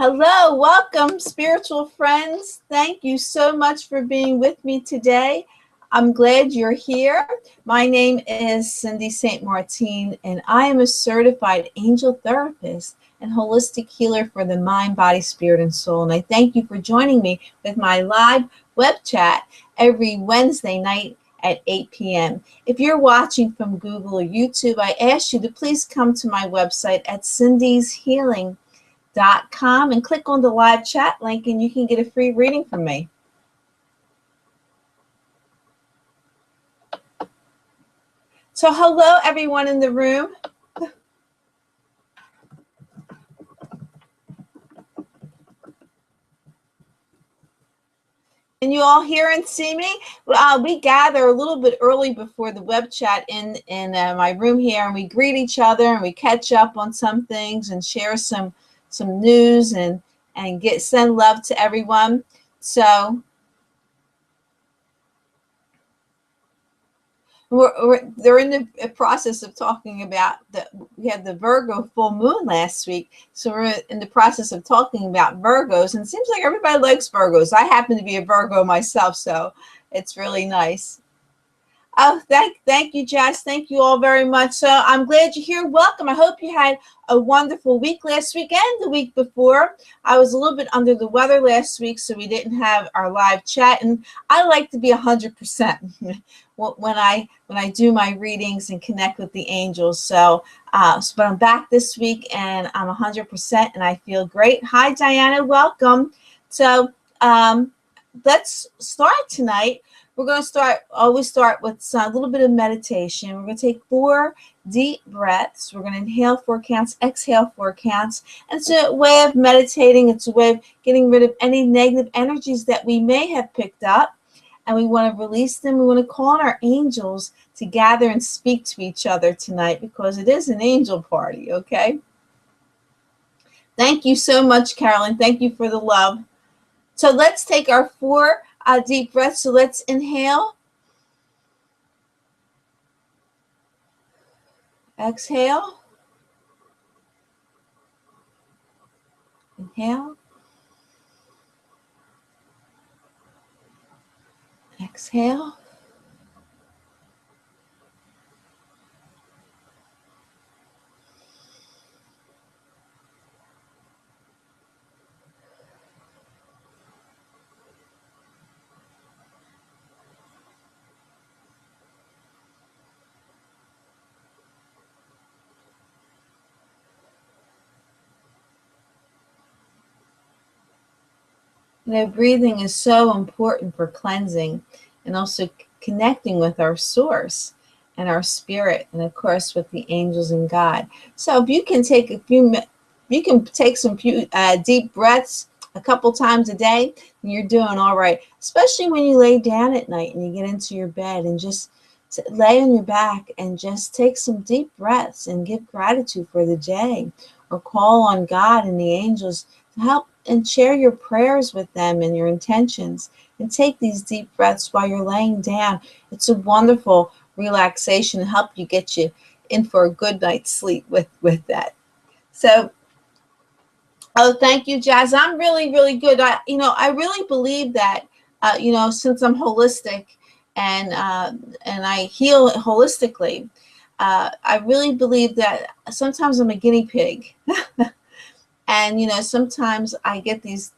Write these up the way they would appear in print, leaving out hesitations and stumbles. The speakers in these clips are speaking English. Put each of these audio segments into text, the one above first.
Hello, welcome, spiritual friends. Thank you so much for being with me today. I'm glad you're here. My name is Cindy St. Martine, and I am a certified angel therapist and holistic healer for the mind, body, spirit, and soul. And I thank you for joining me with my live web chat every Wednesday night at 8 p.m. If you're watching from Google or YouTube, I ask you to please come to my website at cindyshealing.com and click on the live chat link and you can get a free reading from me. So hello everyone in the room. Can you all hear and see me? We gather a little bit early before the web chat in my room here, and we greet each other and we catch up on some things and share some news and send love to everyone. So they're in the process of talking about we had the Virgo full moon last week, so we're in the process of talking about Virgos, and it seems like everybody likes Virgos. I happen to be a Virgo myself, so it's really nice. Oh, thank you, Jess. Thank you all very much. So I'm glad you're here. Welcome. I hope you had a wonderful week last week and the week before. I was a little bit under the weather last week, so we didn't have our live chat. And I like to be 100% when I do my readings and connect with the angels. So, but I'm back this week and I'm 100% and I feel great. Hi, Diana. Welcome. So let's start tonight. We're going to always start with a little bit of meditation. We're going to take 4 deep breaths. We're going to inhale 4 counts, exhale 4 counts. And it's a way of meditating. It's a way of getting rid of any negative energies that we may have picked up. And we want to release them. We want to call on our angels to gather and speak to each other tonight because it is an angel party, okay? Thank you so much, Carolyn. Thank you for the love. So let's take our 4 deep breaths. So let's inhale. Exhale. Inhale. Exhale. Breathing is so important for cleansing and also connecting with our source and our spirit, and of course with the angels and God. So if you can take some deep breaths a couple times a day, and you're doing all right. Especially when you lay down at night and you get into your bed and just lay on your back and just take some deep breaths and give gratitude for the day, or call on God and the angels to help and share your prayers with them and your intentions, and take these deep breaths while you're laying down. It's a wonderful relaxation to help you get you in for a good night's sleep with that. So, oh, thank you, Jazz. I'm really, really good. I really believe that, since I'm holistic and I heal holistically, I really believe that sometimes I'm a guinea pig. And, sometimes I get these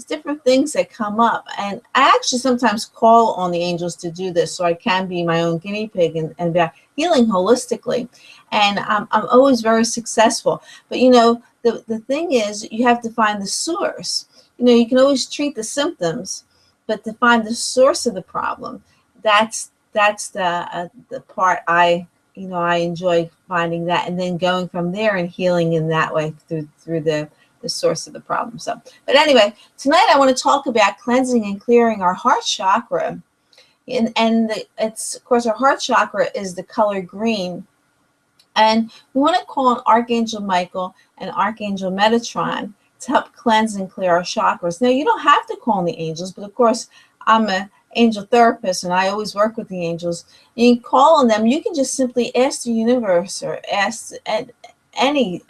different things that come up. And I actually sometimes call on the angels to do this so I can be my own guinea pig and be healing holistically. And I'm always very successful. But, the thing is, you have to find the source. You can always treat the symptoms, but to find the source of the problem, that's the part I enjoy finding that, and then going from there and healing in that way through the source of the problem. So, but anyway, tonight I want to talk about cleansing and clearing our heart chakra. It's, of course, our heart chakra is the color green. And we want to call on Archangel Michael and Archangel Metatron to help cleanse and clear our chakras. Now, you don't have to call on the angels, but of course, I'm an angel therapist and I always work with the angels. You can call on them. You can just simply ask the universe or ask any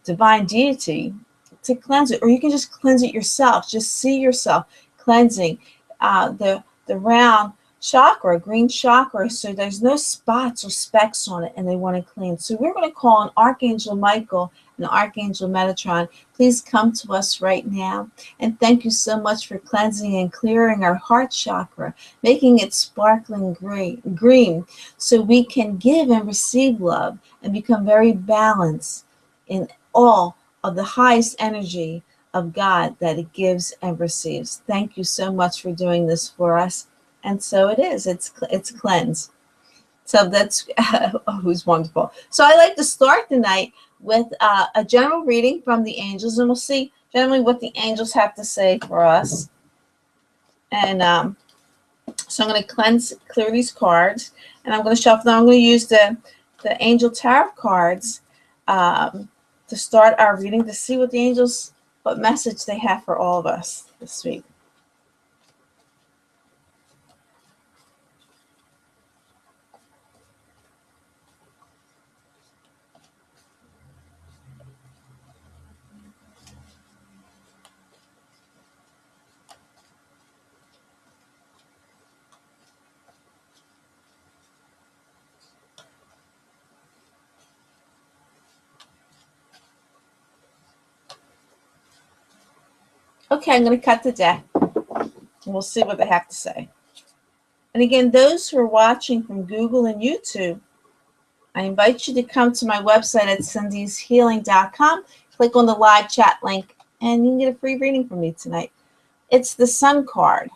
divine deity to cleanse it, or you can just cleanse it yourself. Just see yourself cleansing the round chakra, green chakra, so there's no spots or specks on it, and they want to clean. So we're going to call on Archangel Michael and Archangel Metatron. Please come to us right now, and thank you so much for cleansing and clearing our heart chakra, making it sparkling green, so we can give and receive love and become very balanced in all of the highest energy of God that it gives and receives. Thank you so much for doing this for us. And so it is. It's cleansed. So that's who's wonderful. So I like to start the night with a general reading from the angels, and we'll see generally what the angels have to say for us. And so I'm going to clear these cards, and I'm going to shuffle them. I'm going to use the angel tarot cards to start our reading, to see what the angels, what message they have for all of us this week. Okay, I'm going to cut the deck, and we'll see what they have to say. And again, those who are watching from Google and YouTube, I invite you to come to my website at cindyshealing.com, click on the live chat link, and you can get a free reading from me tonight. It's the Sun card.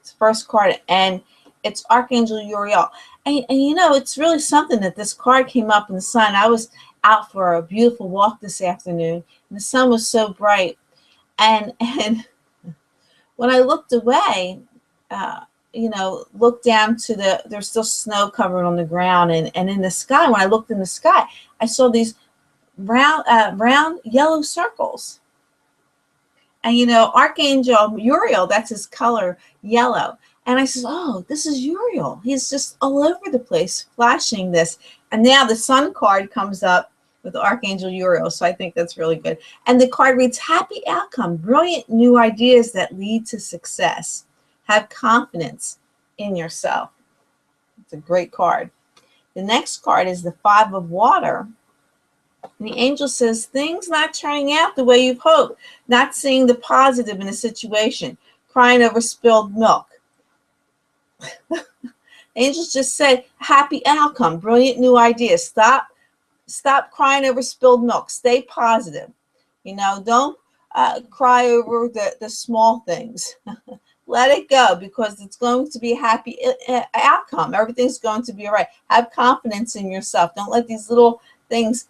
It's the first card, and it's Archangel Uriel. And you know, it's really something that this card came up in the sun. I was out for a beautiful walk this afternoon, and the sun was so bright. And when I looked away, looked down to there's still snow covered on the ground, and in the sky, when I looked in the sky, I saw these round yellow circles. And Archangel Uriel, that's his color, yellow. And I said, oh, this is Uriel. He's just all over the place flashing this. And now the Sun card comes up with Archangel Uriel, so I think that's really good. And the card reads, happy outcome, brilliant new ideas that lead to success. Have confidence in yourself. It's a great card. The next card is the Five of Water. And the angel says, things not turning out the way you've hoped, not seeing the positive in a situation, crying over spilled milk. Angels just said, happy outcome, brilliant new ideas. Stop crying over spilled milk. Stay positive. Don't cry over the small things. Let it go, because it's going to be a happy outcome. Everything's going to be all right. Have confidence in yourself. Don't let these little things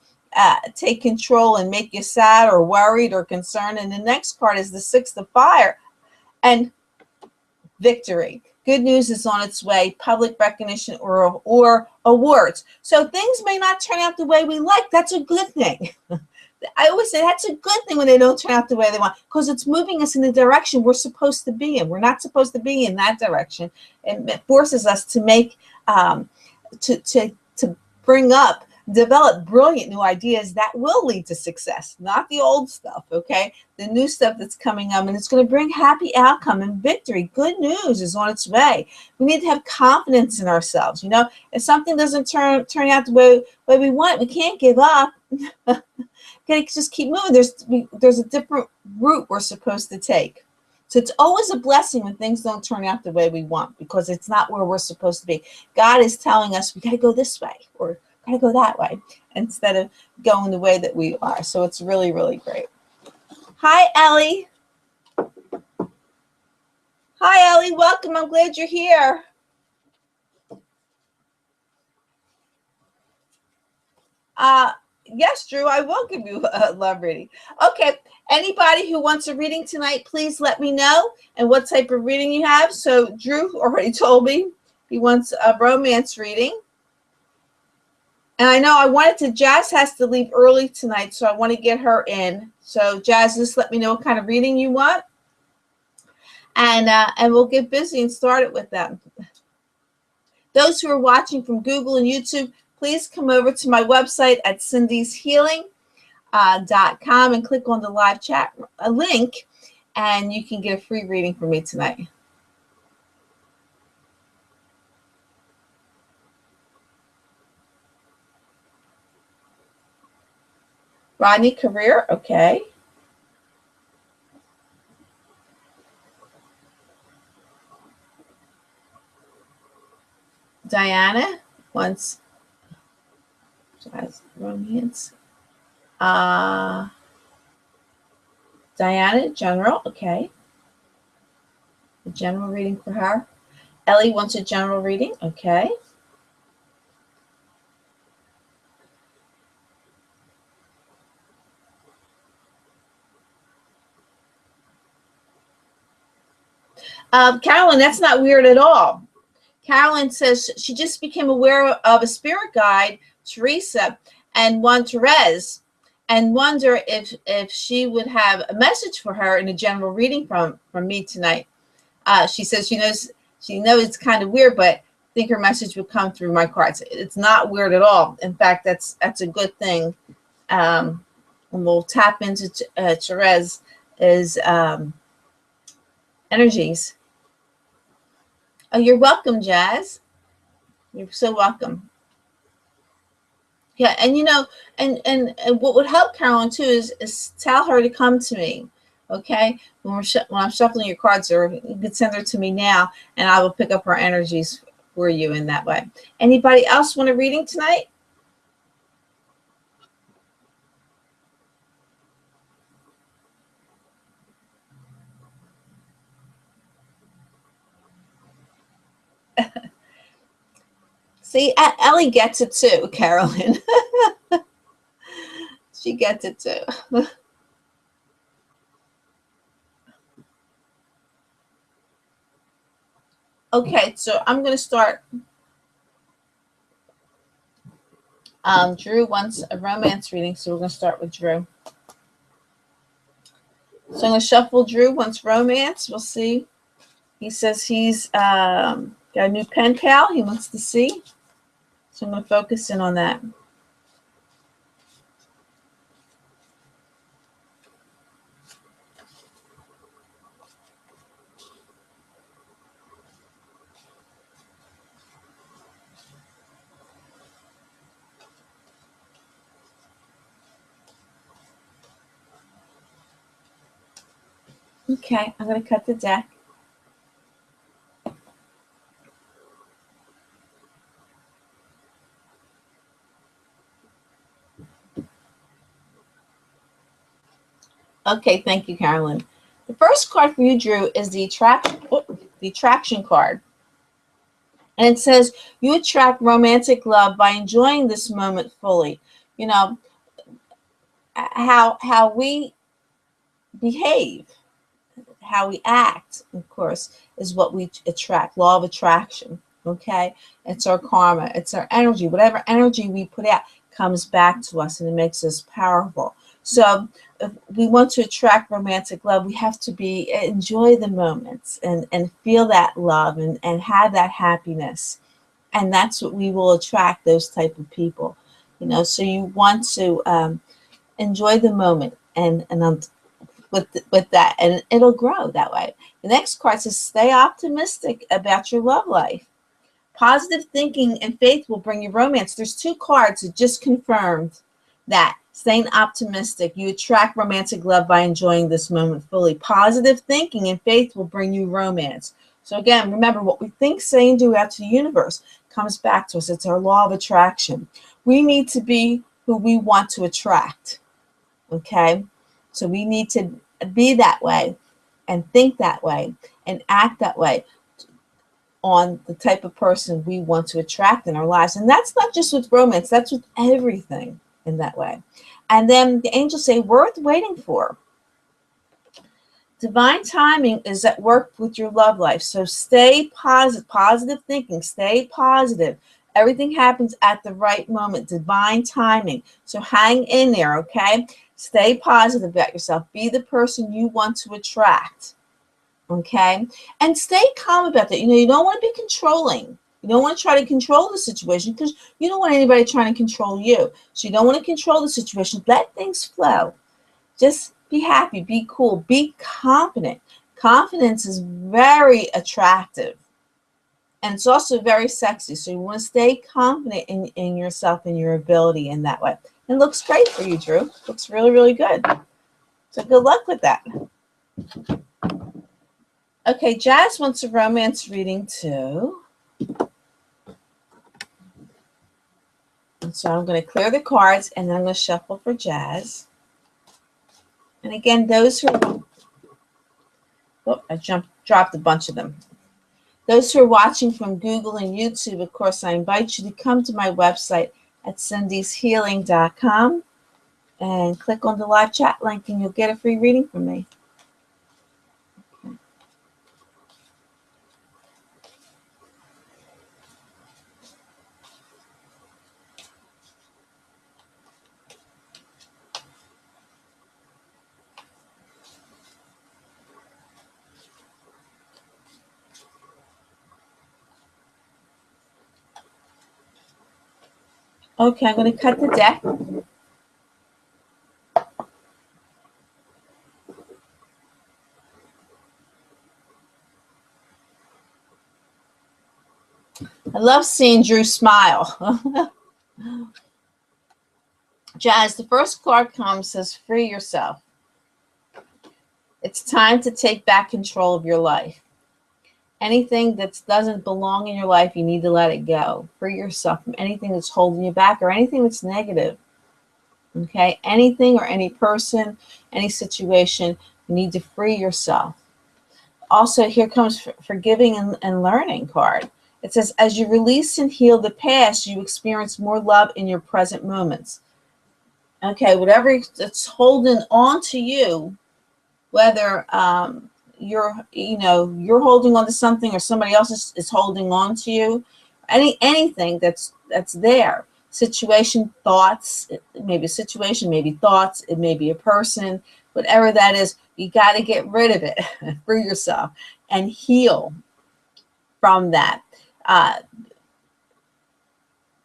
take control and make you sad or worried or concerned. And the next card is the Six of Fire and victory. Good news is on its way, public recognition or awards. So things may not turn out the way we like. That's a good thing. I always say that's a good thing when they don't turn out the way they want, because it's moving us in the direction we're supposed to be in. We're not supposed to be in that direction. It forces us to make, to bring up, develop brilliant new ideas that will lead to success, not the old stuff, okay? The new stuff that's coming up, and it's going to bring happy outcome and victory. Good news is on its way. We need to have confidence in ourselves. If something doesn't turn out the way we want, we can't give up. Gotta just keep moving. There's a different route we're supposed to take. So it's always a blessing when things don't turn out the way we want, because it's not where we're supposed to be. God is telling us we got to go this way or got to go that way instead of going the way that we are. So it's really, really great. Hi, Ellie. Hi, Ellie. Welcome. I'm glad you're here. Yes, Drew, I will give you a love reading. Okay, anybody who wants a reading tonight, please let me know and what type of reading you have. So Drew already told me he wants a romance reading. And I know Jazz has to leave early tonight, so I want to get her in. So Jazz, just let me know what kind of reading you want. And we'll get busy and start it with them. Those who are watching from Google and YouTube, please come over to my website at Cindy's Healing. Martine.com and click on the live chat link, and you can get a free reading from me tonight. Rodney, career, okay. Diana wants romance. Diana, general, okay. A general reading for her. Ellie wants a general reading, okay. Carolyn, that's not weird at all. Carolyn says she just became aware of a spirit guide, Teresa, and one Therese, and wonder if she would have a message for her in a general reading from me tonight. She says she knows it's kind of weird, but I think her message would come through my cards. It's not weird at all. In fact, that's a good thing. And we'll tap into Therese's energies. Oh, you're welcome, Jazz. You're so welcome. Yeah, and and what would help Carolyn too is tell her to come to me. Okay, when I'm shuffling your cards, or you could send her to me now, and I will pick up her energies for you in that way. Anybody else want a reading tonight? See, Ellie gets it too, Carolyn. She gets it too. Okay, so I'm going to start. Drew wants a romance reading, so we're going to start with Drew. So I'm going to shuffle Drew wants romance. We'll see. He says he's got a new pen pal he wants to see. So I'm going to focus in on that. Okay, I'm going to cut the deck. Okay, thank you, Carolyn. The first card for you, Drew, is the attraction card. And it says, you attract romantic love by enjoying this moment fully. You know, how we behave, how we act, of course, is what we attract. Law of attraction, okay? It's our karma. It's our energy. Whatever energy we put out comes back to us, and it makes us powerful. So if we want to attract romantic love, we have to enjoy the moments and feel that love and have that happiness. And that's what we will attract, those type of people. So you want to enjoy the moment and with that, and it'll grow that way. The next card says, stay optimistic about your love life. Positive thinking and faith will bring you romance. There's two cards that just confirmed that. Staying optimistic, you attract romantic love by enjoying this moment fully. Positive thinking and faith will bring you romance. So again, remember, what we think, say, and do out to the universe comes back to us. It's our law of attraction. We need to be who we want to attract. Okay? So we need to be that way and think that way and act that way on the type of person we want to attract in our lives. And that's not just with romance, that's with everything in that way. And then the angels say, worth waiting for. Divine timing is at work with your love life. So stay positive thinking, stay positive. Everything happens at the right moment, divine timing. So hang in there, okay? Stay positive about yourself. Be the person you want to attract, okay? And stay calm about that. You don't want to be controlling. You don't want to try to control the situation because you don't want anybody trying to control you. So you don't want to control the situation. Let things flow. Just be happy, be cool, be confident. Confidence is very attractive. And it's also very sexy. So you want to stay confident in yourself and your ability in that way. It looks great for you, Drew. Looks really, really good. So good luck with that. Okay, Jazz wants a romance reading too. And so I'm going to clear the cards and then I'm going to shuffle for Jazz. And again, those who are, oh, I dropped a bunch of them. Those who are watching from Google and YouTube, of course, I invite you to come to my website at cindyshealing.com and click on the live chat link and you'll get a free reading from me. Okay, I'm going to cut the deck. I love seeing Drew smile. Jazz, the first card comes, says, free yourself. It's time to take back control of your life. Anything that doesn't belong in your life, you need to let it go. Free yourself from anything that's holding you back or anything that's negative. Okay? Anything or any person, any situation, you need to free yourself. Also, here comes forgiving and learning card. It says, as you release and heal the past, you experience more love in your present moments. Okay, whatever that's holding on to you, whether you're holding on to something or somebody else is holding on to you, anything that's there, situation, thoughts, it may be a situation, maybe thoughts, it may be a person, whatever that is, you got to get rid of it, free yourself, and heal from that.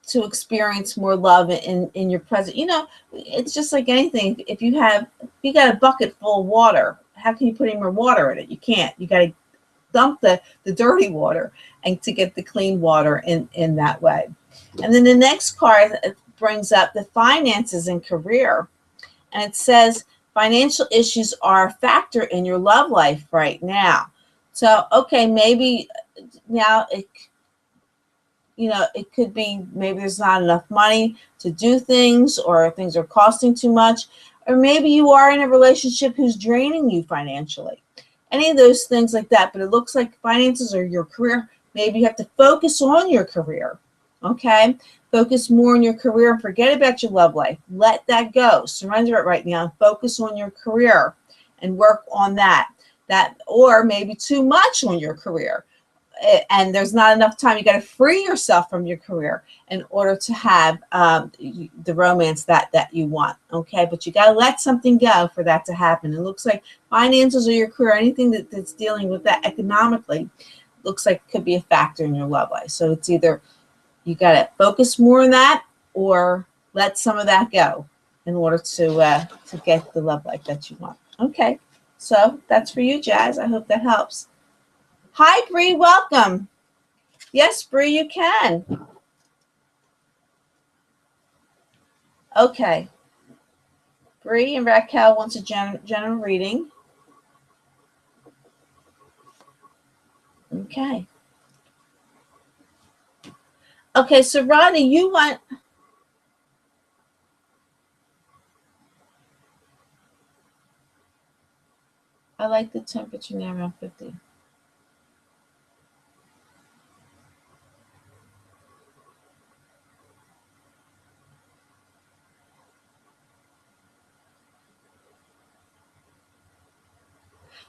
To experience more love in your present. It's just like anything. If you got a bucket full of water, how can you put any more water in it? You can't. You got to dump the dirty water and to get the clean water in that way. And then the next card brings up the finances and career. And it says financial issues are a factor in your love life right now. So, okay, maybe now it could be maybe there's not enough money to do things, or things are costing too much, or maybe you are in a relationship who's draining you financially. Any of those things like that, but it looks like finances or your career, maybe you have to focus on your career, okay? Focus more on your career and forget about your love life. Let that go. Surrender it right now and focus on your career and work on that. Or maybe too much on your career. And there's not enough time. You got to free yourself from your career in order to have the romance that you want. Okay, but you got to let something go for that to happen. It looks like finances or your career, anything that's dealing with that economically, looks like it could be a factor in your love life. So it's either you got to focus more on that or let some of that go in order to get the love life that you want. Okay, so that's for you, Jazz. I hope that helps. Hi, Bree, welcome. Yes, Bree, you can. Okay. Bree and Raquel wants a general reading. Okay. Okay, so Rodney, you want... I like the temperature now around 50.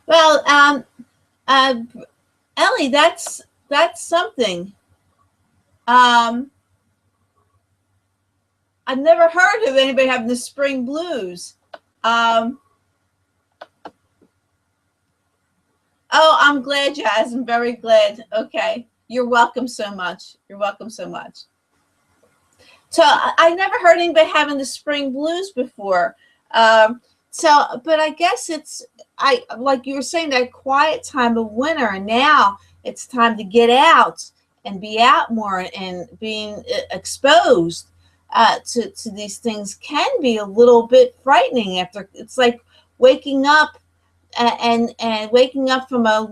Well, Ellie, that's something. I've never heard of anybody having the spring blues. Oh, I'm glad, Jazz. I'm very glad. Okay. You're welcome so much. You're welcome so much. So I never heard anybody having the spring blues before. But I guess I like you were saying, that quiet time of winter, and now it's time to get out and be out more, and being exposed to these things can be a little bit frightening. After it's like waking up and waking up from a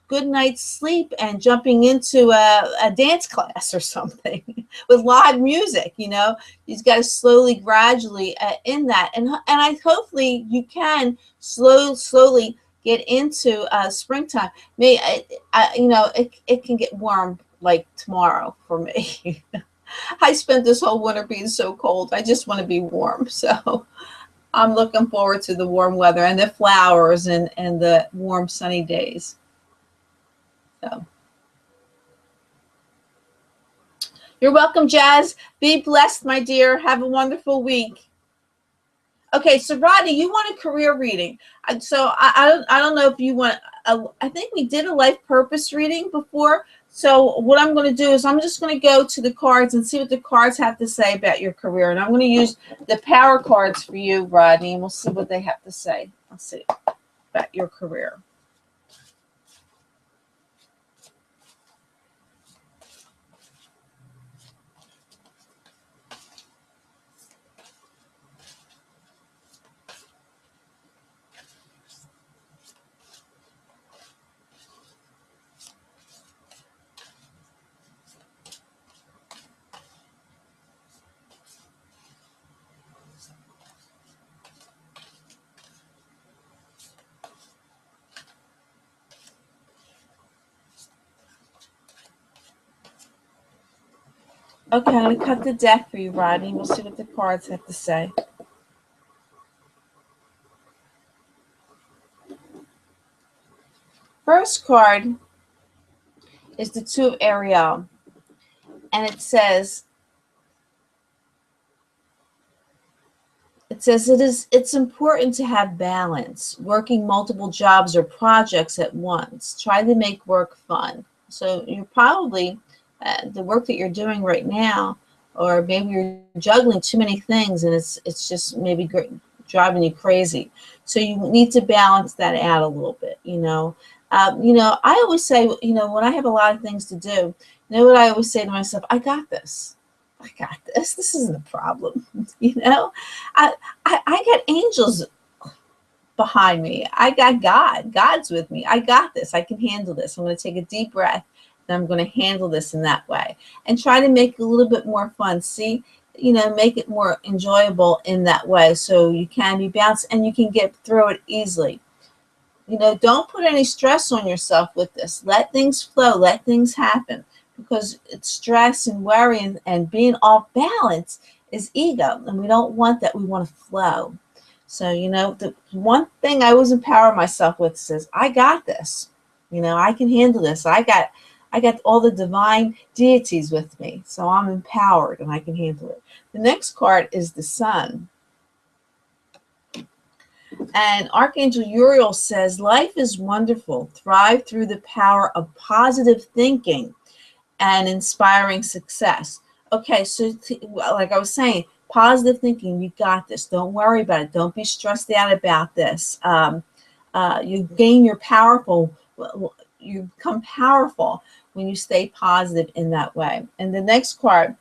good night's sleep and jumping into a dance class or something with live music. You've got to slowly, gradually in that, and I hopefully you can slowly get into springtime. It can get warm like tomorrow for me. I spent this whole winter being so cold. I just want to be warm. So I'm looking forward to the warm weather and the flowers and the warm sunny days. So you're welcome, Jazz. Be blessed, my dear. Have a wonderful week. Okay, so Rodney, you want a career reading. So I don't know if you want. I think we did a life purpose reading before. So what I'm going to do is I'm just going to go to the cards and see what the cards have to say about your career. And I'm going to use the power cards for you, Rodney, and we'll see what they have to say. Let's see about your career. Okay, I'm going to cut the deck for you, Rodney. We'll see what the cards have to say. First card is the Two of Ariel, and it says it's important to have balance, working multiple jobs or projects at once. Try to make work fun. So you're probably the work that you're doing right now, or maybe you're juggling too many things, and it's just maybe driving you crazy. So you need to balance that out a little bit. I always say, when I have a lot of things to do, what I always say to myself, I got this. I got this. This isn't a problem. I got angels behind me. I got God. God's with me. I got this. I can handle this. I'm going to take a deep breath, and I'm going to handle this in that way, and try to make it a little bit more fun. See, make it more enjoyable in that way, so you can be balanced and you can get through it easily. Don't put any stress on yourself with this. Let things flow. Let things happen, because it's stress and worry and being off balance is ego, and we don't want that. We want to flow. So, the one thing I always empower myself with says, I got this. I can handle this. I got all the divine deities with me, so I'm empowered and I can handle it. The next card is the Sun. And Archangel Uriel says, life is wonderful. Thrive through the power of positive thinking and inspiring success. Okay, so like I was saying, positive thinking, you got this. Don't worry about it. Don't be stressed out about this. You become powerful when you stay positive in that way. And the next card,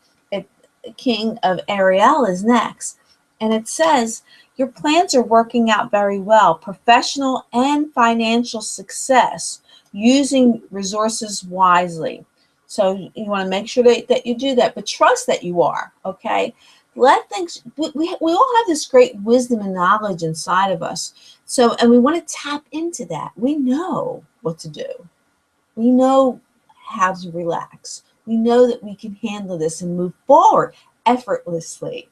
King of Ariel, is next. And it says, your plans are working out very well. Professional and financial success, using resources wisely. So you want to make sure that you do that, but trust that you are, okay? Let things, we all have this great wisdom and knowledge inside of us. So, and we want to tap into that. We know what to do. We know how to relax. We know that we can handle this and move forward effortlessly.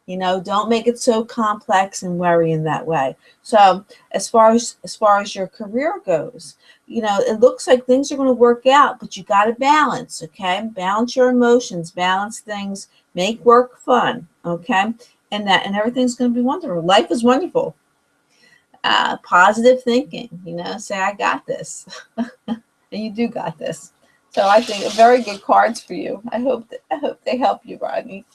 Don't make it so complex and worry in that way. So as far as your career goes, it looks like things are going to work out, but you got to balance, okay? Balance your emotions, balance things, make work fun, okay? And everything's going to be wonderful. Life is wonderful. Positive thinking, say, I got this. And you do got this. So I think very good cards for you. I hope they help you, Rodney.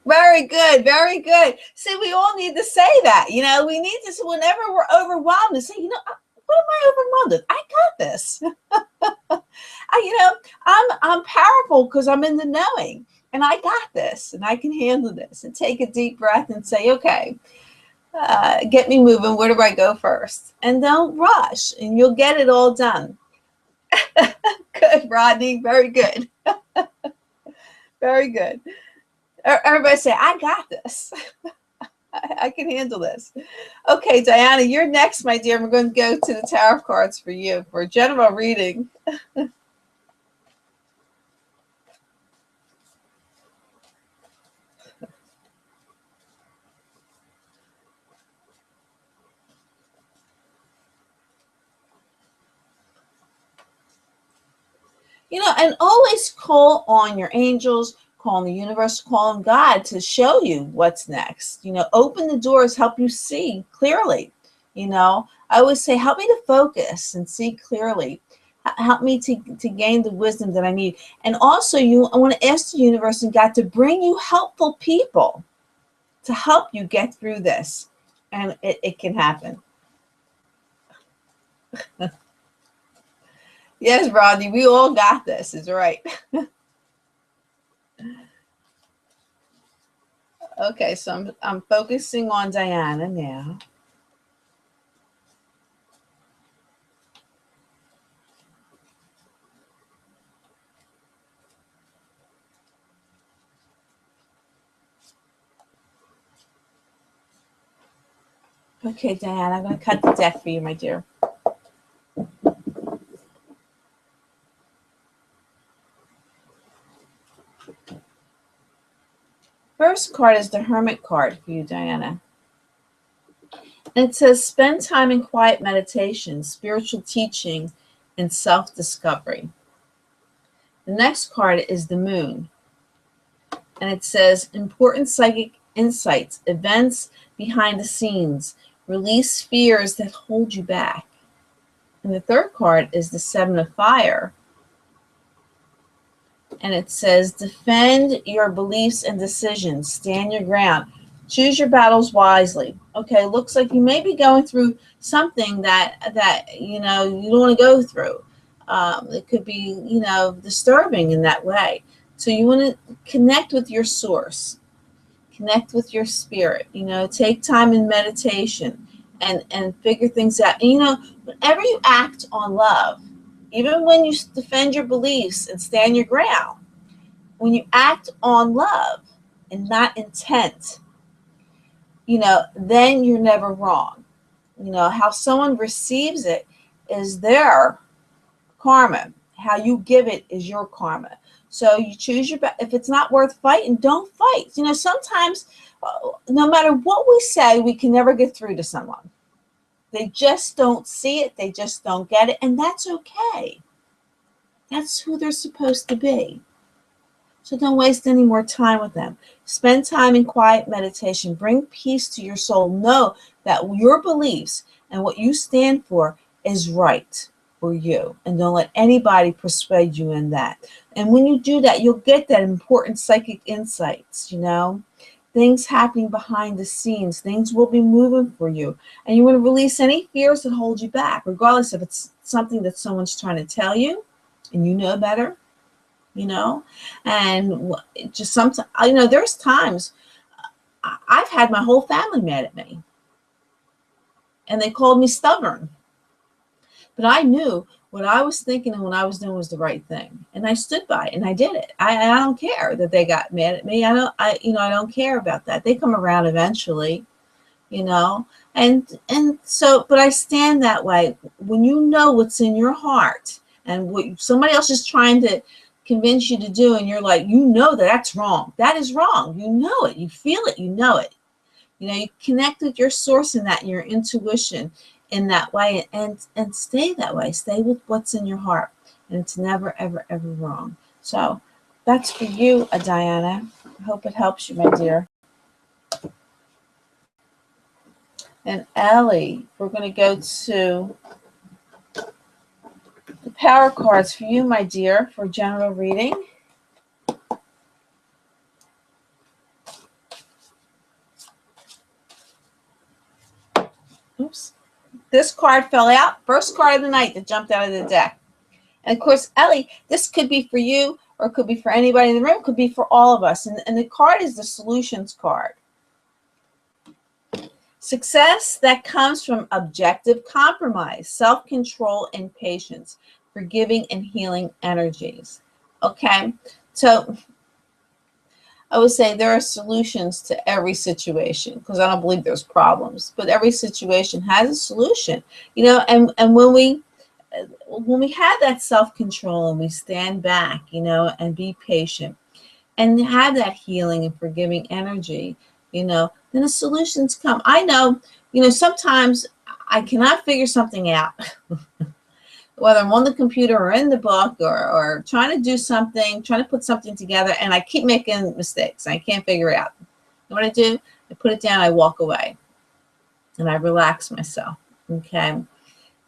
Very good, very good. See, we all need to say that. You know, we need to, whenever we're overwhelmed, to say, you know, what am I overwhelmed with? I got this. You know, I'm powerful because I'm in the knowing, and I got this, and I can handle this. And take a deep breath and say, okay, get me moving. Where do I go first? And don't rush, and you'll get it all done. Good, Rodney. Very good. Very good. Everybody say, I got this. I can handle this. Okay, Diana, you're next, my dear. We're going to go to the tarot cards for you for a general reading. You know, and always call on your angels, call on the universe, call on God to show you what's next. You know, open the doors, help you see clearly. You know, I always say, help me to focus and see clearly. Help me to gain the wisdom that I need. And also, I want to ask the universe and God to bring you helpful people to help you get through this. And it can happen. Yes, Rodney, we all got this, is right. Okay, so I'm focusing on Diana now. Okay, Diana, I'm going to cut the deck for you, my dear. First card is the Hermit card for you, Diana. And it says, spend time in quiet meditation, spiritual teaching, and self-discovery. The next card is the Moon. And it says, important psychic insights, events behind the scenes, release fears that hold you back. And the third card is the Seven of Fire. And it says, defend your beliefs and decisions, stand your ground, choose your battles wisely. Okay, looks like you may be going through something that you know you don't want to go through. It could be, you know, disturbing in that way. So you want to connect with your source, connect with your spirit. You know, take time in meditation and figure things out. And, you know, whenever you act on love, even when you defend your beliefs and stand your ground, when you act on love and not intent, you know, then you're never wrong. You know, how someone receives it is their karma. How you give it is your karma. So you choose your, if it's not worth fighting, don't fight. You know, sometimes no matter what we say, we can never get through to someone. They just don't see it. They just don't get it. And that's okay. That's who they're supposed to be. So don't waste any more time with them. Spend time in quiet meditation. Bring peace to your soul. Know that your beliefs and what you stand for is right for you. And don't let anybody persuade you in that. And when you do that, you'll get that important psychic insights, you know. Things happening behind the scenes. Things will be moving for you. And you want to release any fears that hold you back, regardless if it's something that someone's trying to tell you and you know better, you know. And just sometimes, you know, there's times I've had my whole family mad at me. And they called me stubborn. But I knew what I was thinking and what I was doing was the right thing. And I stood by it and I did it. I don't care that they got mad at me. I don't care about that. They come around eventually, you know. And so, but I stand that way. When you know what's in your heart and what somebody else is trying to convince you to do, and you're like, you know that that's wrong. That is wrong. You know it. You feel it. You know it. You know, you connect with your source in that, your intuition in that way, and stay that way. Stay with what's in your heart, and it's never, ever, ever wrong. So that's for you, Diana. I hope it helps you, my dear. And Ellie, we're going to go to the power cards for you, my dear, for general reading. Oops. This card fell out. First card of the night that jumped out of the deck. And of course, Ellie, this could be for you or it could be for anybody in the room. It could be for all of us. And the card is the solutions card. Success that comes from objective compromise, self-control, and patience, forgiving and healing energies. Okay, so I would say there are solutions to every situation, because I don't believe there's problems, but every situation has a solution, you know. And when we have that self-control and we stand back, you know, and be patient and have that healing and forgiving energy, you know, then the solutions come. I know, you know, sometimes I cannot figure something out, whether I'm on the computer or in the book or trying to do something, trying to put something together, and I keep making mistakes. I can't figure it out. You know what I do? I put it down, I walk away, and I relax myself, okay?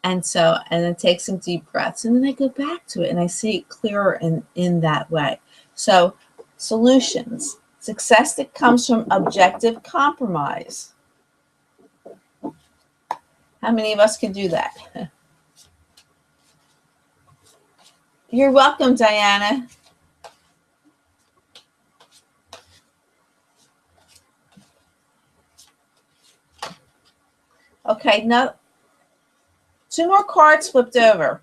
And so, and then take some deep breaths, and then I go back to it, and I see it clearer in that way. So, solutions. Success that comes from objective compromise. How many of us can do that? You're welcome, Diana. Okay, now 2 more cards flipped over.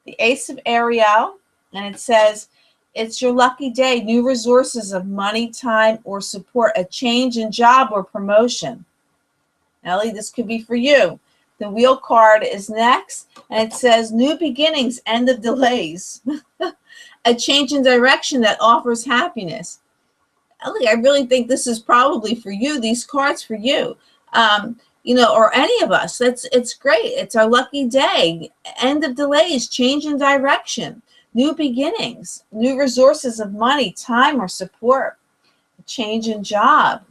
The Ace of Ariel, and it says, it's your lucky day, new resources of money, time, or support, a change in job or promotion. Ellie, this could be for you. The Wheel card is next, and it says, new beginnings, end of delays. A change in direction that offers happiness. Ellie, I really think this is probably for you, these cards for you. You know, or any of us. It's great. It's our lucky day. End of delays, change in direction, new beginnings, new resources of money, time, or support, a change in job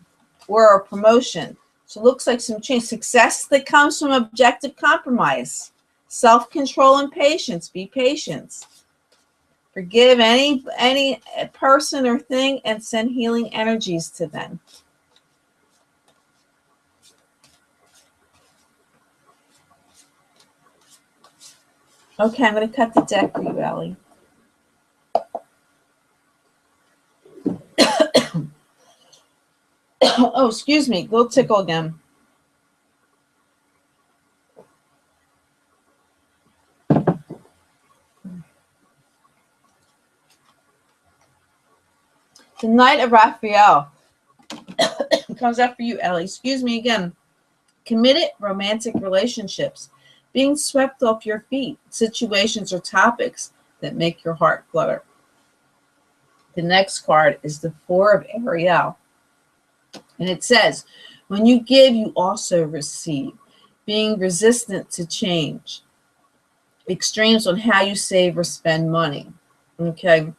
or a promotion. So it looks like some change. Success that comes from objective compromise, self-control and patience. Be patient. Forgive any person or thing and send healing energies to them. Okay, I'm going to cut the deck for you, Ellie. Oh, excuse me. Little tickle again. The Knight of Raphael comes up for you, Ellie. Excuse me again. Committed romantic relationships. Being swept off your feet. Situations or topics that make your heart flutter. The next card is the Four of Ariel. And it says, when you give, you also receive. Being resistant to change. Extremes on how you save or spend money. Okay.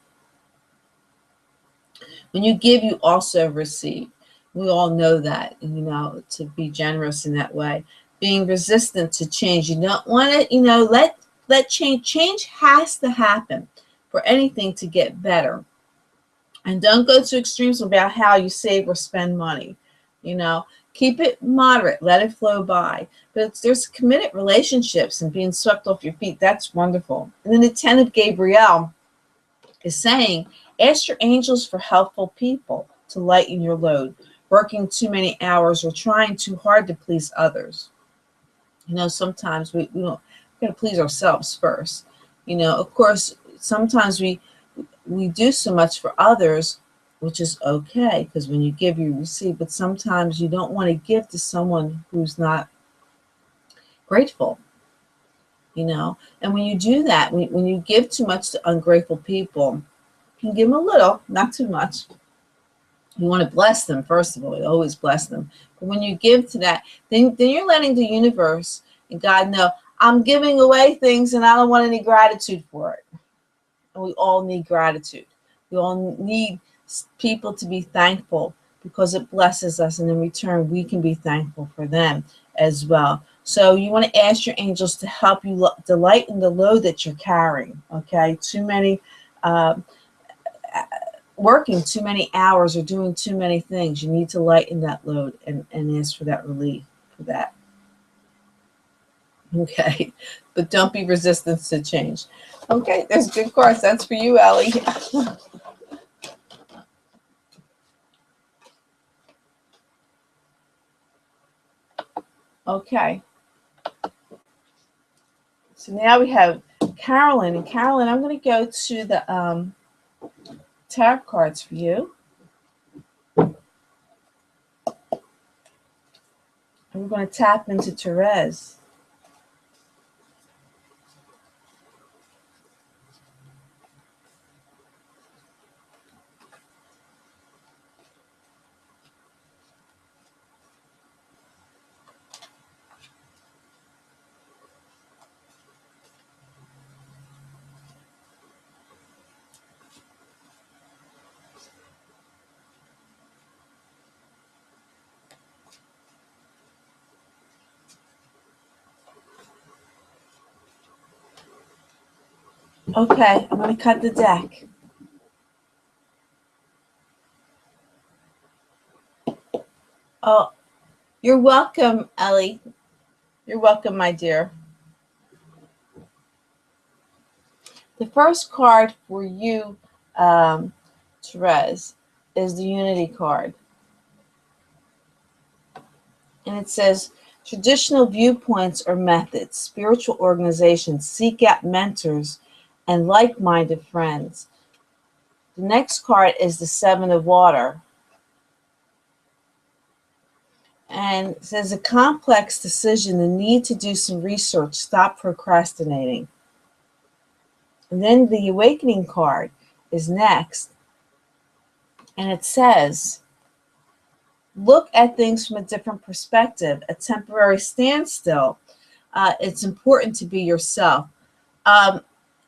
When you give, you also receive. We all know that, you know, to be generous in that way. Being resistant to change. You don't want to, you know, let change has to happen for anything to get better. And don't go to extremes about how you save or spend money. You know, keep it moderate, let it flow by. But there's committed relationships and being swept off your feet. That's wonderful. And then the 10 of Gabriel is saying, ask your angels for helpful people to lighten your load, working too many hours or trying too hard to please others. You know, sometimes we don't, we're going to please ourselves first. You know, of course, sometimes we do so much for others, which is okay, because when you give, you receive. But sometimes you don't want to give to someone who's not grateful. You know, and when you do that, when you give too much to ungrateful people, you can give them a little, not too much. You want to bless them, first of all. You always bless them. But when you give to that, then you're letting the universe and God know, I'm giving away things and I don't want any gratitude for it. And we all need gratitude. We all need people to be thankful because it blesses us. And in return, we can be thankful for them as well. So you want to ask your angels to help you lighten the load that you're carrying. Okay, too many working too many hours or doing too many things. You need to lighten that load and ask for that relief for that. Okay, but don't be resistant to change. Okay, there's good cards. That's for you, Ellie. Okay. So now we have Carolyn. And Carolyn, I'm going to go to the tarot cards for you. And we're going to tap into Therese. Okay, I'm going to cut the deck. Oh, you're welcome, Ellie. You're welcome, my dear. The first card for you, Therese, is the Unity card. And it says, traditional viewpoints or methods, spiritual organizations, seek out mentors and like-minded friends. The next card is the Seven of Water. And it says, a complex decision, the need to do some research, stop procrastinating. And then the Awakening card is next. And it says, look at things from a different perspective, a temporary standstill. It's important to be yourself.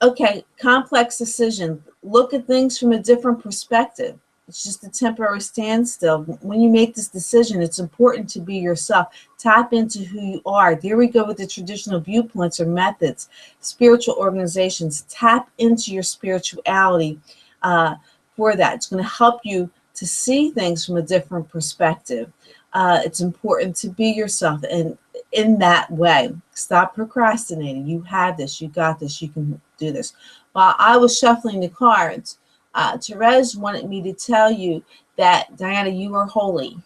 Okay, complex decision. Look at things from a different perspective. It's just a temporary standstill. When you make this decision, it's important to be yourself. Tap into who you are. There we go with the traditional viewpoints or methods, spiritual organizations. Tap into your spirituality for that. It's going to help you to see things from a different perspective. It's important to be yourself and in that way. Stop procrastinating. You have this. You got this. You can do this. While I was shuffling the cards, Therese wanted me to tell you that, Diana, you are holy.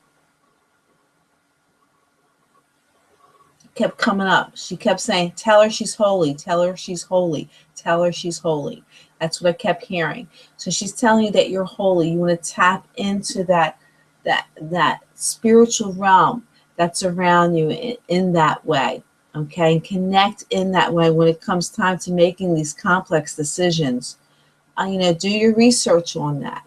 Kept coming up. She kept saying, tell her she's holy. Tell her she's holy. Tell her she's holy. That's what I kept hearing. So she's telling you that you're holy. You want to tap into that spiritual realm that's around you in that way. Okay, and connect in that way when it comes time to making these complex decisions. Do your research on that.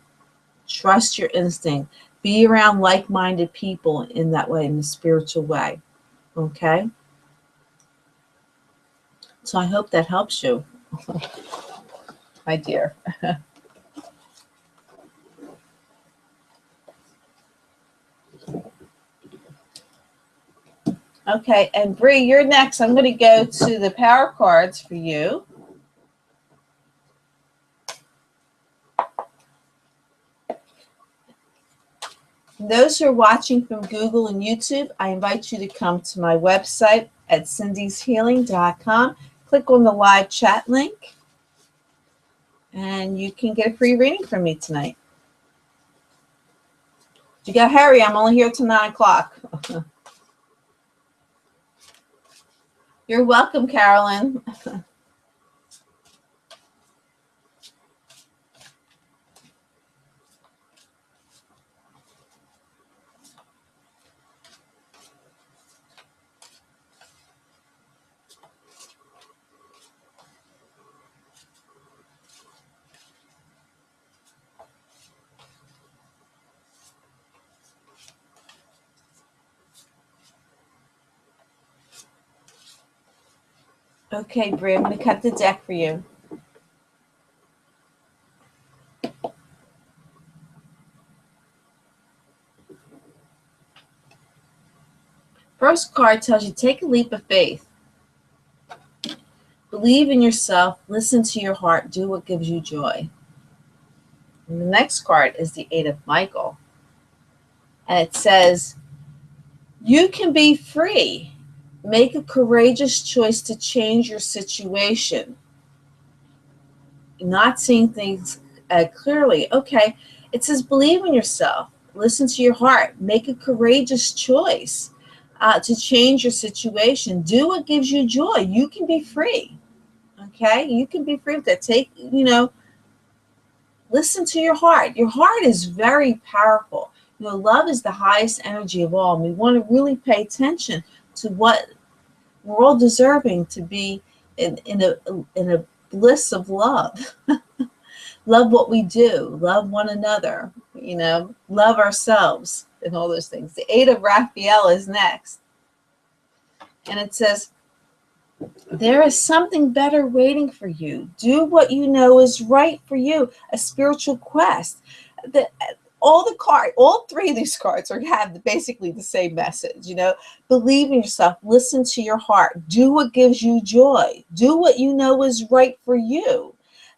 Trust your instinct. Be around like-minded people in that way, in the spiritual way. Okay? So I hope that helps you, my dear. Okay, and Bree, you're next. I'm going to go to the power cards for you. Those who are watching from Google and YouTube, I invite you to come to my website at cindyshealing.com. Click on the live chat link, and you can get a free reading from me tonight. You got to hurry. I'm only here till 9 o'clock. You're welcome, Carolyn. Okay, Brie, I'm going to cut the deck for you. First card tells you take a leap of faith. Believe in yourself, listen to your heart, do what gives you joy. And the next card is the Eight of Michael. And it says, you can be free. Make a courageous choice to change your situation. Not seeing things clearly. Okay, it says believe in yourself. Listen to your heart. Make a courageous choice to change your situation. Do what gives you joy. You can be free. Okay, you can be free with that. Listen to your heart. Your heart is very powerful. Love is the highest energy of all. And we want to really pay attention to what we're all deserving to be in a bliss of love. Love what we do. Love one another. Love ourselves and all those things. The Eight of Raphael is next. And it says, there is something better waiting for you. Do what you know is right for you. A spiritual quest. All three of these cards have basically the same message. Believe in yourself. Listen to your heart. Do what gives you joy. Do what you know is right for you.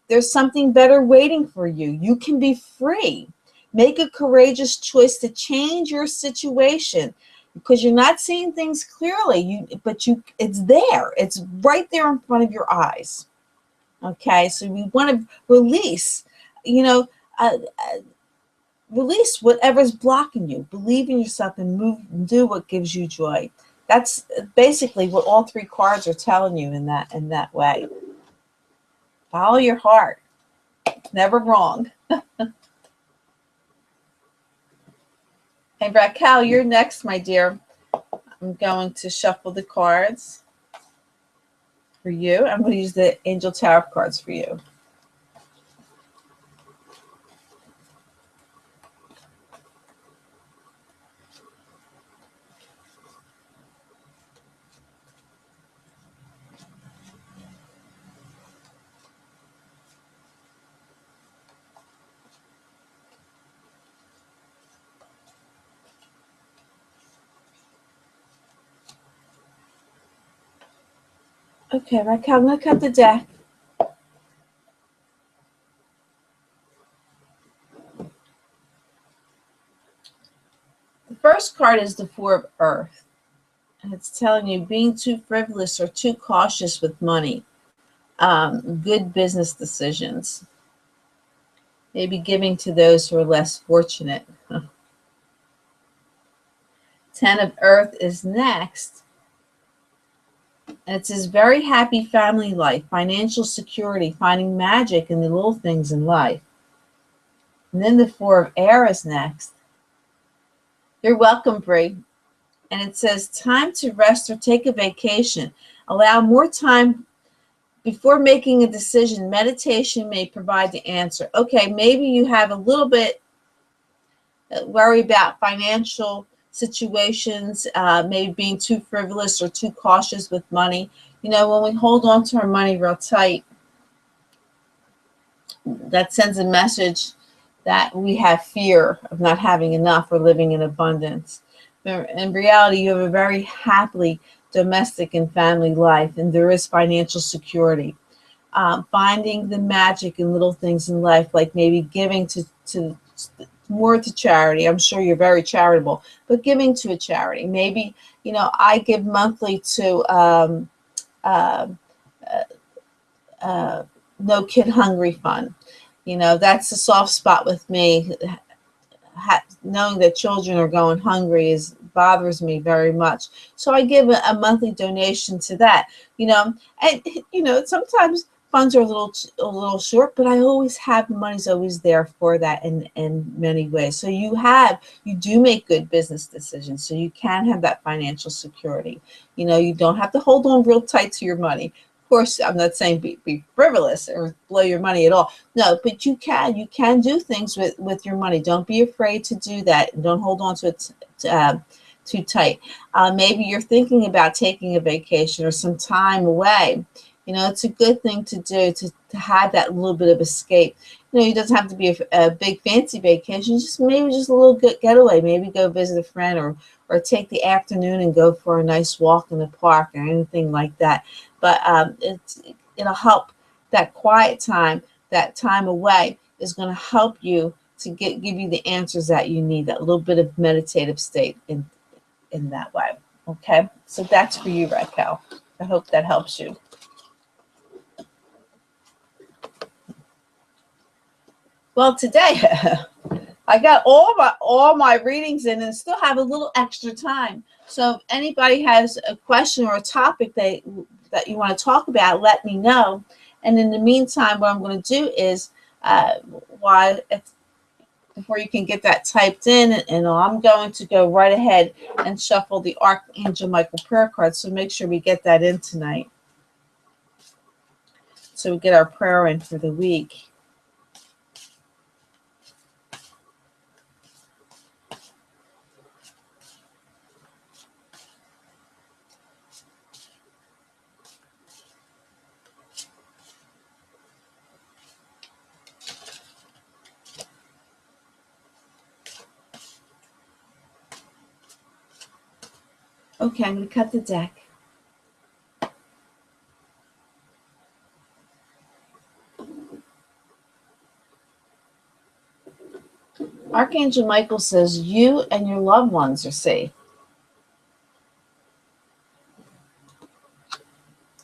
There's something better waiting for you. You can be free. Make a courageous choice to change your situation, because you're not seeing things clearly, it's there. It's right there in front of your eyes. Okay, so we want to release, release whatever's blocking you. Believe in yourself and move and do what gives you joy. That's basically what all three cards are telling you in that way. Follow your heart. Never wrong. Hey, Raquel, you're next, my dear. I'm going to shuffle the cards for you. I'm going to use the Angel Tarot cards for you. Okay, Raquel, I'm going to cut the deck. The first card is the Four of Earth. And it's telling you being too frivolous or too cautious with money. Good business decisions. Maybe giving to those who are less fortunate. 10 of Earth is next. And it says very happy family life, financial security, finding magic in the little things in life. And then the Four of Air is next. You're welcome, Brie. And it says time to rest or take a vacation. Allow more time before making a decision. Meditation may provide the answer. Okay, maybe you have a little bit worry about financial situations, maybe being too frivolous or too cautious with money. When we hold on to our money real tight, that sends a message that we have fear of not having enough or living in abundance. In reality, you have a very happily domestic and family life, and there is financial security. Finding the magic in little things in life, like maybe giving to more to charity. I'm sure you're very charitable, but giving to a charity. Maybe, I give monthly to No Kid Hungry Fund. That's a soft spot with me. Knowing that children are going hungry bothers me very much. So I give a monthly donation to that. And sometimes funds are a little short, but I always have the money's always there for that in many ways. So you do make good business decisions, so you can have that financial security. You don't have to hold on real tight to your money. Of course, I'm not saying be frivolous or blow your money at all. No, but you can do things with your money. Don't be afraid to do that. Don't hold on to it too tight. Maybe you're thinking about taking a vacation or some time away. You know, it's a good thing to do to have that little bit of escape. You know, it doesn't have to be a big fancy vacation, just maybe just a little good getaway. Maybe go visit a friend, or take the afternoon and go for a nice walk in the park or anything like that. But it'll help. That quiet time, that time away, is going to help you to give you the answers that you need, that little bit of meditative state in that way. Okay, so that's for you, Raquel. I hope that helps you. Well, today I got all my readings in and still have a little extra time. So if anybody has a question or a topic that you want to talk about, let me know. And in the meantime, what I'm going to do is, before you can get that typed in, and I'm going to go right ahead and shuffle the Archangel Michael prayer cards. So make sure we get that in tonight, so we get our prayer in for the week. Okay, I'm going to cut the deck. Archangel Michael says, you and your loved ones are safe.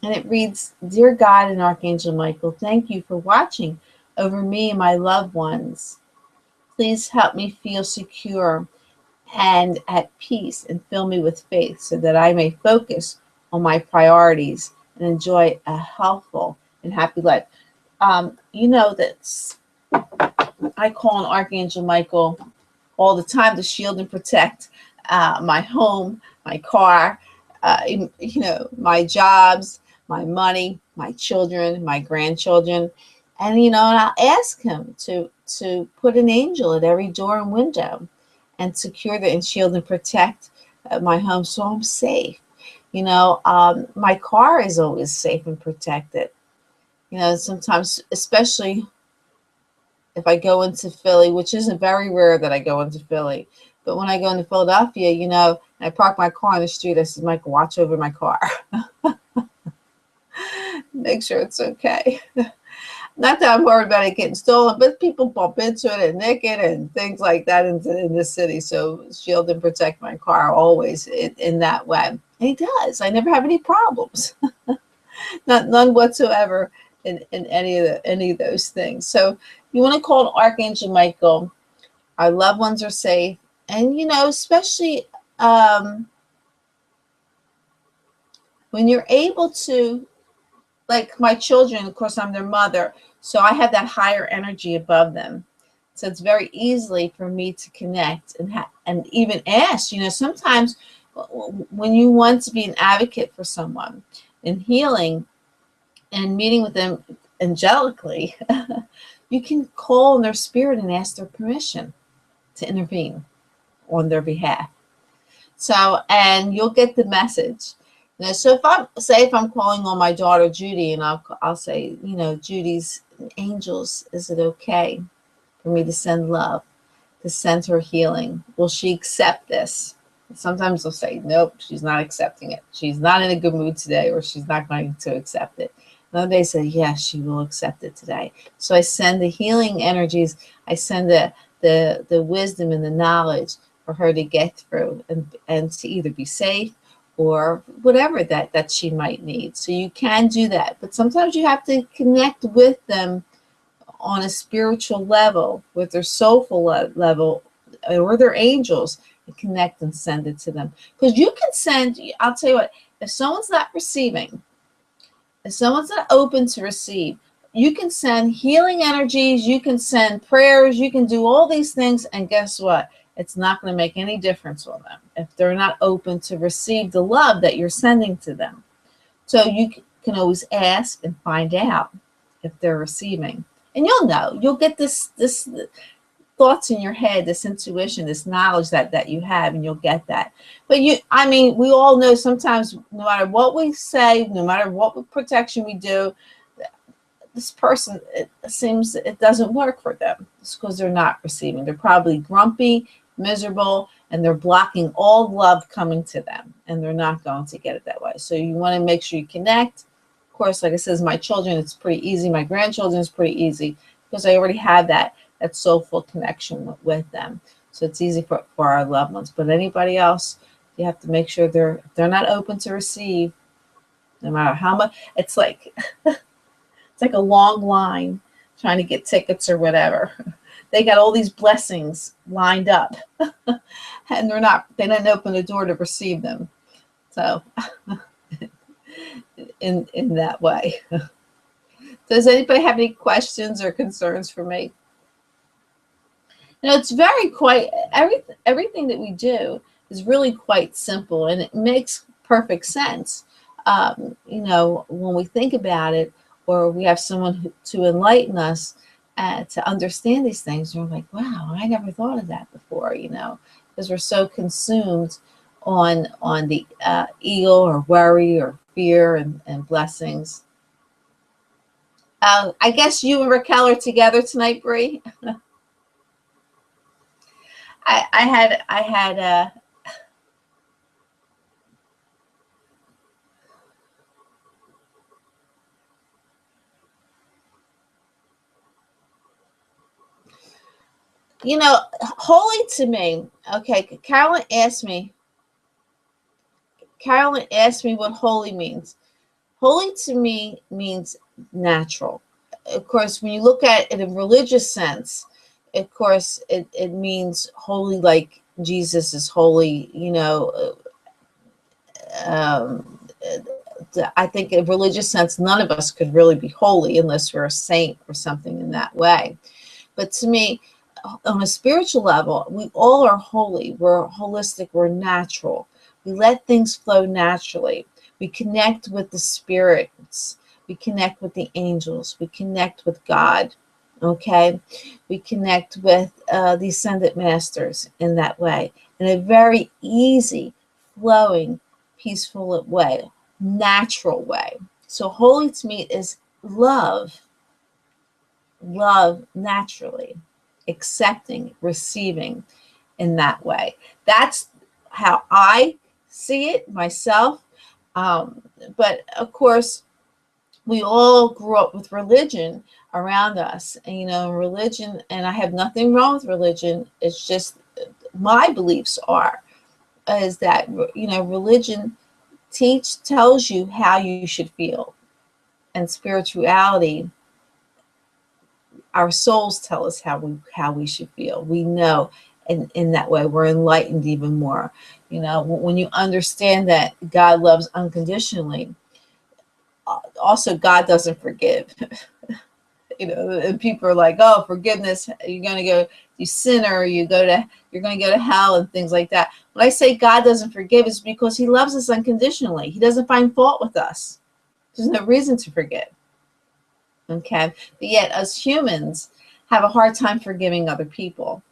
And it reads, Dear God and Archangel Michael, thank you for watching over me and my loved ones. Please help me feel secure and at peace, and fill me with faith so that I may focus on my priorities and enjoy a healthful and happy life. You know that I call on Archangel Michael all the time to shield and protect my home, my car, you know, my jobs, my money, my children, my grandchildren. And, you know, and I'll ask him to put an angel at every door and window and secure and shield and protect my home so I'm safe. You know, my car is always safe and protected. You know, sometimes, especially if I go into Philly, which isn't very rare that I go into Philly, but when I go into Philadelphia, you know, and I park my car on the street, I said, Michael, watch over my car. Make sure it's okay. Not that I'm worried about it getting stolen, but people bump into it and nick it and things like that in the city. So shield and protect my car always in that way. And he does. I never have any problems. None whatsoever in any of those things. So you want to call Archangel Michael. Our loved ones are safe. And, you know, especially when you're able to, like my children, of course, I'm their mother, so I have that higher energy above them. So it's very easily for me to connect and even ask. You know, sometimes when you want to be an advocate for someone in healing and meeting with them angelically, you can call on their spirit and ask their permission to intervene on their behalf. So, and you'll get the message. Now, so if I'm calling on my daughter Judy, and I'll say, you know, Judy's angels, is it okay for me to send love, to send her healing? Will she accept this? Sometimes they'll say, nope, she's not accepting it. She's not in a good mood today, or she's not going to accept it. Another day say, yes, she will accept it today. So I send the healing energies. I send the wisdom and the knowledge for her to get through and to either be safe or whatever that she might need. So you can do that. But sometimes you have to connect with them on a spiritual level, with their soulful level, or their angels, and connect and send it to them. Because you can send, I'll tell you what, if someone's not receiving, if someone's not open to receive, you can send healing energies, you can send prayers, you can do all these things, and guess what? It's not going to make any difference on them if they're not open to receive the love that you're sending to them. So you can always ask and find out if they're receiving. And you'll know. You'll get this thoughts in your head, this intuition, this knowledge that you have, and you'll get that. But I mean, we all know sometimes, no matter what we say, no matter what protection we do, this person, it seems it doesn't work for them. It's because they're not receiving. They're probably grumpy, miserable, and they're blocking all love coming to them, and they're not going to get it that way. So you want to make sure you connect. Of course, like I says, my children, it's pretty easy. My grandchildren, it's pretty easy because I already have that soulful connection with them. So it's easy for our loved ones. But anybody else, you have to make sure they're not open to receive, no matter how much. It's like it's like a long line trying to get tickets or whatever. They got all these blessings lined up, and they didn't open the door to receive them. So in that way. Does anybody have any questions or concerns for me? It's everything that we do is really quite simple, and it makes perfect sense. When we think about it, or we have someone to enlighten us to understand these things, we're like, wow, I never thought of that before, because we're so consumed on the ego or worry or fear and blessings. I guess you and Raquel are together tonight, Bree. I had holy to me. Okay, Carolyn asked me what holy means. Holy to me means natural. Of course, when you look at it in a religious sense, of course, it means holy, like Jesus is holy. I think in a religious sense, none of us could really be holy unless we're a saint or something in that way. But to me, on a spiritual level, we all are holy. We're holistic. We're natural. We let things flow naturally. We connect with the spirits. We connect with the angels. We connect with God. Okay? We connect with the ascended masters in that way, in a very easy, flowing, peaceful way, natural way. So holy to me is love naturally, accepting, receiving in that way. That's how I see it myself. But of course, we all grew up with religion around us, and religion, and I have nothing wrong with religion. It's just my beliefs is that religion tells you how you should feel, and spirituality, our souls tell us how we should feel. We know, and in that way, we're enlightened even more. When you understand that God loves unconditionally, also God doesn't forgive. And people are like, oh, forgiveness, you're going to go, you sinner, you're going to go to hell and things like that. When I say God doesn't forgive, it's because he loves us unconditionally. He doesn't find fault with us. There's no reason to forgive. Okay, but yet us humans have a hard time forgiving other people.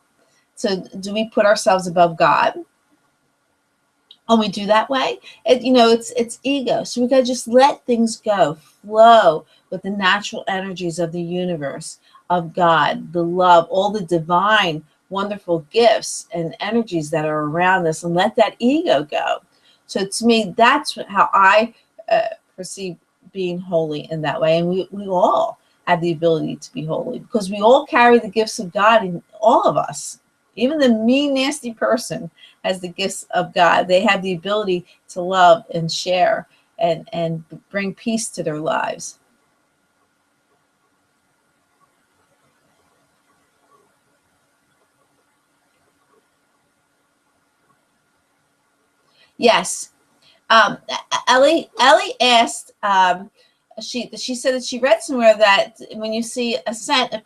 So do we put ourselves above God? When we do that way, it's ego. So we got to just let things go, flow with the natural energies of the universe, of God, the love, all the divine, wonderful gifts and energies that are around us, and let that ego go. So to me, that's how I perceive being holy in that way. And we all have the ability to be holy, because we all carry the gifts of God in all of us. Even the mean, nasty person has the gifts of God. They have the ability to love and share and bring peace to their lives. Yes. Ellie asked, she said that she read somewhere that when you see a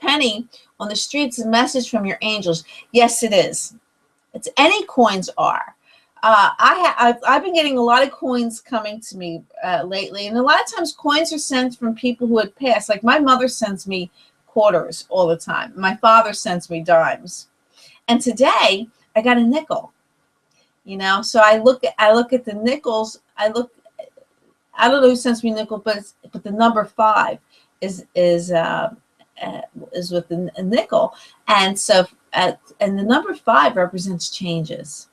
penny on the streets, a message from your angels. Yes, it is. It's any coins are. I've been getting a lot of coins coming to me lately, and a lot of times coins are sent from people who had passed. Like my mother sends me quarters all the time. My father sends me dimes. And today I got a nickel, so I look at the nickels. I don't know who sends me nickel, but the number 5 is with a nickel. And so and the number 5 represents changes.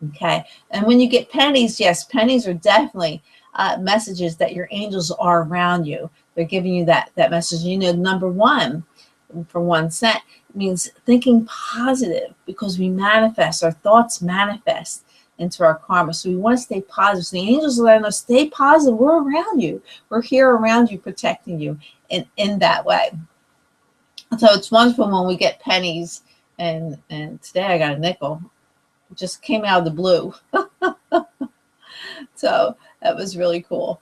Okay. And when you get pennies, yes, pennies are definitely messages that your angels are around you. They're giving you that message. Number 1 for 1 cent means thinking positive, because we manifest, our thoughts manifest into our karma. So we want to stay positive. So the angels are letting us stay positive. We're around you. We're here around you, protecting you in that way. So it's wonderful when we get pennies, and today I got a nickel. It just came out of the blue. So that was really cool.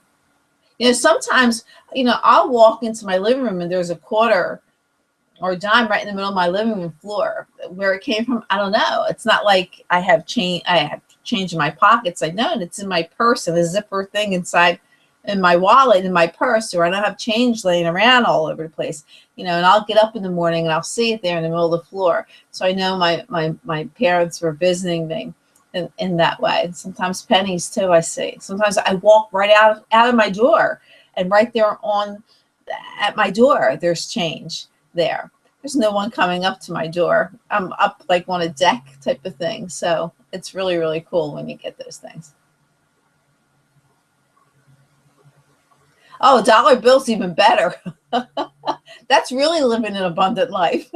Sometimes, I'll walk into my living room and there's a quarter or a dime right in the middle of my living room floor. Where it came from, I don't know. It's not like I have change in my pockets. I know, and it's in my purse, and a zipper thing inside in my wallet, in my purse, or I don't have change laying around all over the place. And I'll get up in the morning and I'll see it there in the middle of the floor. So I know my parents were visiting me in that way. And sometimes pennies too, I see. Sometimes I walk right out of my door, and right there at my door, there's change there. There's no one coming up to my door. I'm up like on a deck type of thing. So it's really, really cool when you get those things. Oh, dollar bill's even better. That's really living an abundant life.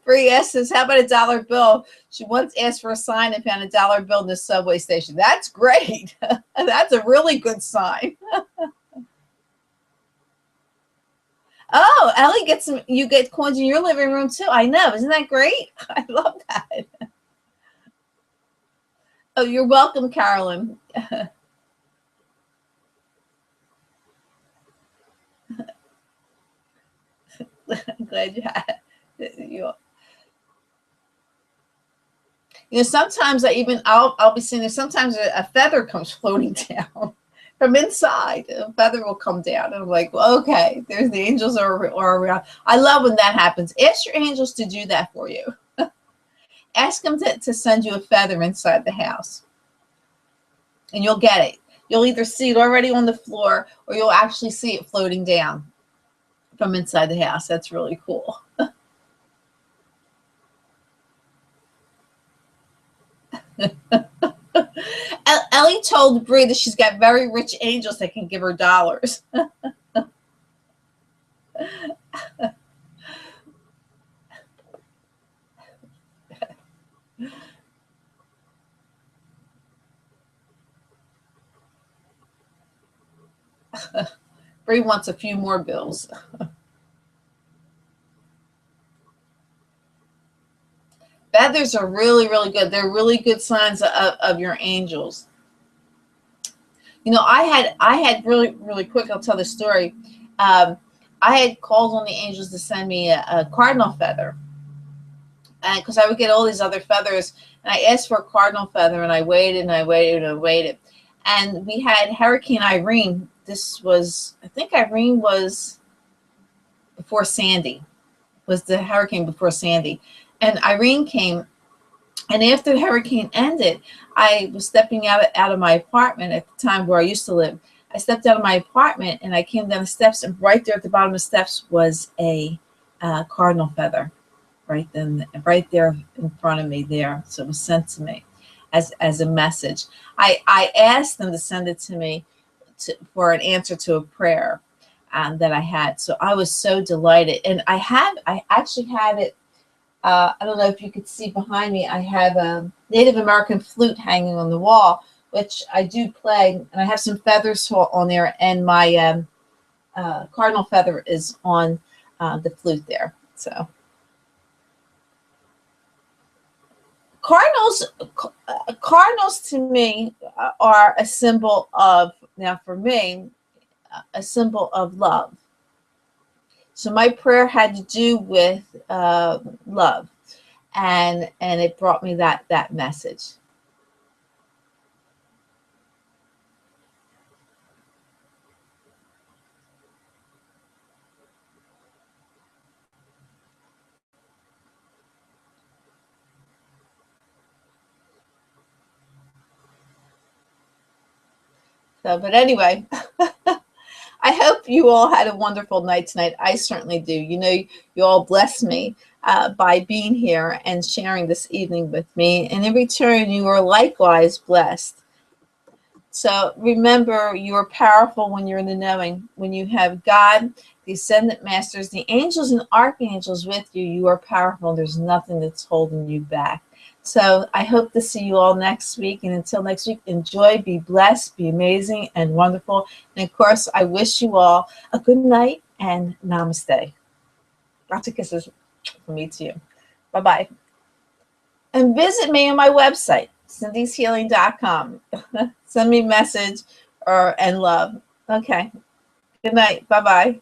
Bree says, how about a dollar bill? She once asked for a sign and found a dollar bill in the subway station. That's great. That's a really good sign. Oh, Ellie you get coins in your living room too. I know. Isn't that great? I love that. Oh, you're welcome, Carolyn. I'm glad you had sometimes I'll be seeing there. Sometimes a feather comes floating down from inside. A feather will come down, and I'm like, well, okay, there's the angels are around. I love when that happens. Ask your angels to do that for you. Ask them to send you a feather inside the house, and you'll get it. You'll either see it already on the floor, or you'll actually see it floating down from inside the house. That's really cool. Ellie told Bree that she's got very rich angels that can give her dollars. Bree wants a few more bills. Feathers are really, really good. They're really good signs of your angels. I had really, really quick, I'll tell the story. I had called on the angels to send me a cardinal feather. And because I would get all these other feathers, and I asked for a cardinal feather, and I waited and I waited and I waited. And we had Hurricane Irene. I think Irene was before Sandy, was the hurricane before Sandy. And Irene came, and after the hurricane ended, I was stepping out of my apartment at the time where I used to live. I stepped out of my apartment, and I came down the steps, and right there at the bottom of the steps was a cardinal feather, right there in front of me there. So it was sent to me as a message. I asked them to send it to me for an answer to a prayer that I had. So I was so delighted, and I actually have it. I don't know if you could see behind me. I have a Native American flute hanging on the wall, which I do play, and I have some feathers on there, and my cardinal feather is on the flute there. So cardinals to me are a symbol of, now for me, a symbol of love. So my prayer had to do with love, and it brought me that message. So, but anyway, I hope you all had a wonderful night tonight. I certainly do. You know, you all bless me by being here and sharing this evening with me. And in return, you are likewise blessed. So remember, you are powerful when you're in the knowing. When you have God, the ascendant masters, the angels and archangels with you, you are powerful. There's nothing that's holding you back. So I hope to see you all next week. And until next week, enjoy, be blessed, be amazing and wonderful. And of course, I wish you all a good night and namaste. Lots of kisses from me to you. Bye-bye. And visit me on my website, cindyshealing.com. Send me a message and love. Okay. Good night. Bye-bye.